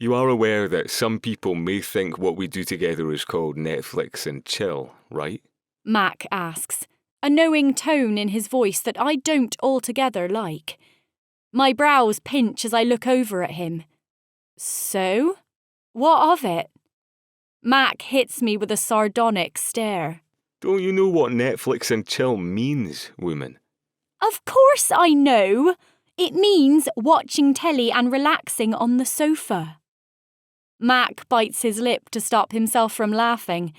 You are aware that some people may think what we do together is called Netflix and chill, right? Mac asks, a knowing tone in his voice that I don't altogether like. My brows pinch as I look over at him. So? What of it? Mac hits me with a sardonic stare. Don't you know what Netflix and chill means, woman? Of course I know. It means watching telly and relaxing on the sofa. Mac bites his lip to stop himself from laughing.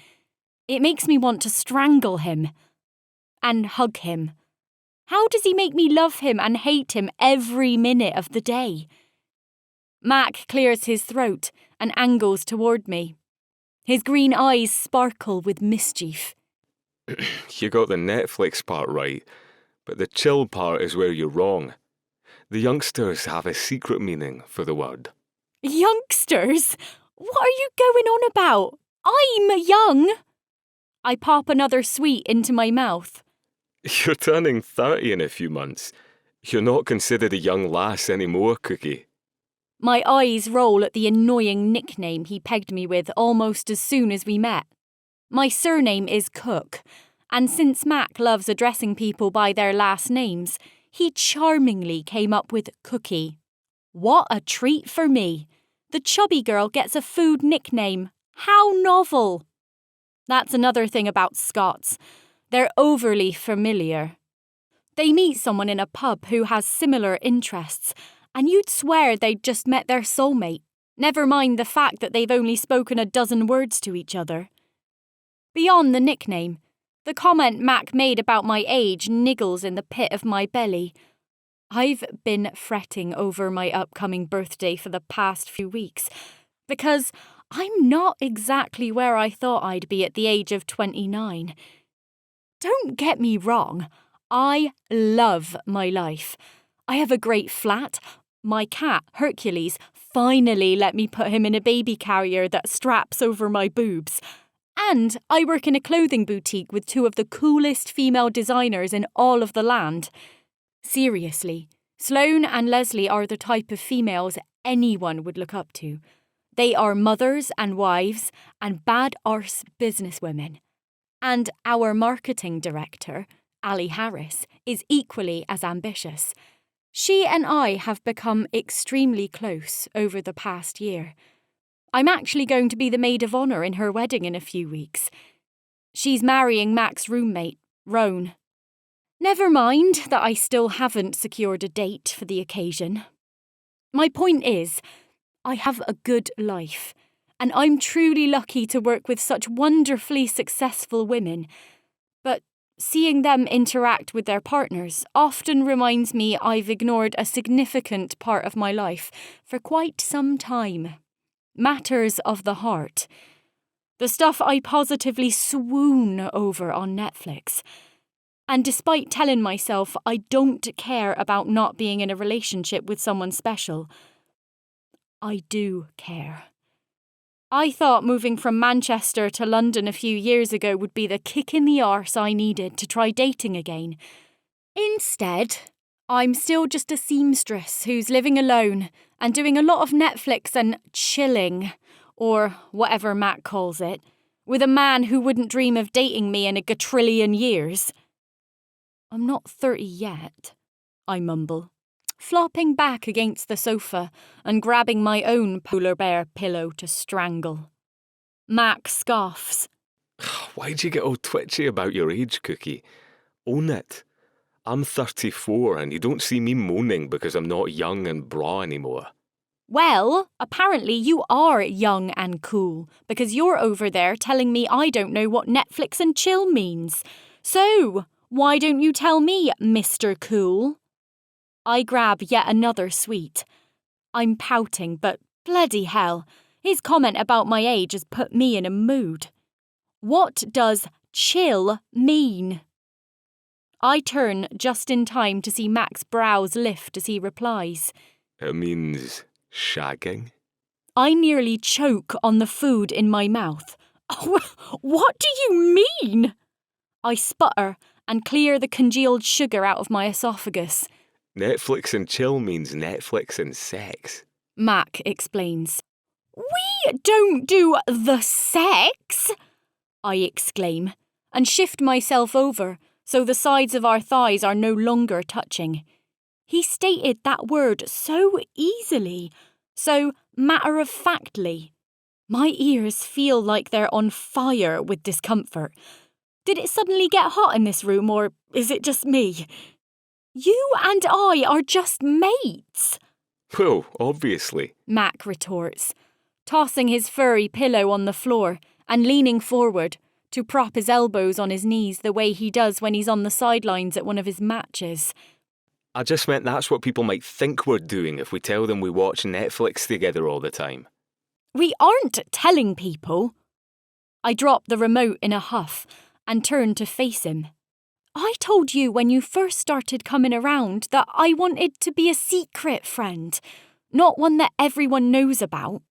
It makes me want to strangle him. And hug him. How does he make me love him and hate him every minute of the day? Mac clears his throat and angles toward me. His green eyes sparkle with mischief. You got the Netflix part right, but the chill part is where you're wrong. The youngsters have a secret meaning for the word. Youngsters? What are you going on about? I'm young. I pop another sweet into my mouth. You're turning 30 in a few months. You're not considered a young lass anymore, Cookie. My eyes roll at the annoying nickname he pegged me with almost as soon as we met. My surname is Cook, and since Mac loves addressing people by their last names, he charmingly came up with Cookie. What a treat for me. The chubby girl gets a food nickname. How novel. That's another thing about Scots. They're overly familiar. They meet someone in a pub who has similar interests, and you'd swear they'd just met their soulmate, never mind the fact that they've only spoken a dozen words to each other. Beyond the nickname, the comment Mac made about my age niggles in the pit of my belly. I've been fretting over my upcoming birthday for the past few weeks, because I'm not exactly where I thought I'd be at the age of 29. Don't get me wrong, I love my life. I have a great flat. My cat, Hercules, finally let me put him in a baby carrier that straps over my boobs. And I work in a clothing boutique with two of the coolest female designers in all of the land. Seriously, Sloane and Leslie are the type of females anyone would look up to. They are mothers and wives and bad arse businesswomen. And our marketing director, Ali Harris, is equally as ambitious. She and I have become extremely close over the past year. I'm actually going to be the maid of honour in her wedding in a few weeks. She's marrying Mac's roommate, Roan. Never mind that I still haven't secured a date for the occasion. My point is, I have a good life, and I'm truly lucky to work with such wonderfully successful women. But seeing them interact with their partners often reminds me I've ignored a significant part of my life for quite some time. Matters of the heart. The stuff I positively swoon over on Netflix. And despite telling myself I don't care about not being in a relationship with someone special, I do care. I thought moving from Manchester to London a few years ago would be the kick in the arse I needed to try dating again. Instead, I'm still just a seamstress who's living alone and doing a lot of Netflix and chilling, or whatever Mac calls it, with a man who wouldn't dream of dating me in a quadrillion years. I'm not 30 yet, I mumble, flopping back against the sofa and grabbing my own polar bear pillow to strangle. Mac scoffs. Why'd you get all twitchy about your age, Cookie? Own it. I'm 34 and you don't see me moaning because I'm not young and bra anymore. Well, apparently you are young and cool because you're over there telling me I don't know what Netflix and chill means. So, why don't you tell me, Mr. Cool? I grab yet another sweet. I'm pouting, but bloody hell, his comment about my age has put me in a mood. What does chill mean? I turn just in time to see Mac's brows lift as he replies. It means shagging. I nearly choke on the food in my mouth. Oh, what do you mean? I sputter and clear the congealed sugar out of my esophagus. Netflix and chill means Netflix and sex. Mac explains. We don't do the sex, I exclaim, and shift myself over so the sides of our thighs are no longer touching. He stated that word so easily, so matter-of-factly. My ears feel like they're on fire with discomfort. Did it suddenly get hot in this room, or is it just me? You and I are just mates, Well, obviously. Mac retorts, tossing his furry pillow on the floor and leaning forward to prop his elbows on his knees the way he does when he's on the sidelines at one of his matches. I just meant that's what people might think we're doing if we tell them we watch Netflix together all the time. We aren't telling people. I drop the remote in a huff and turn to face him. I told you when you first started coming around that I wanted to be a secret friend, not one that everyone knows about.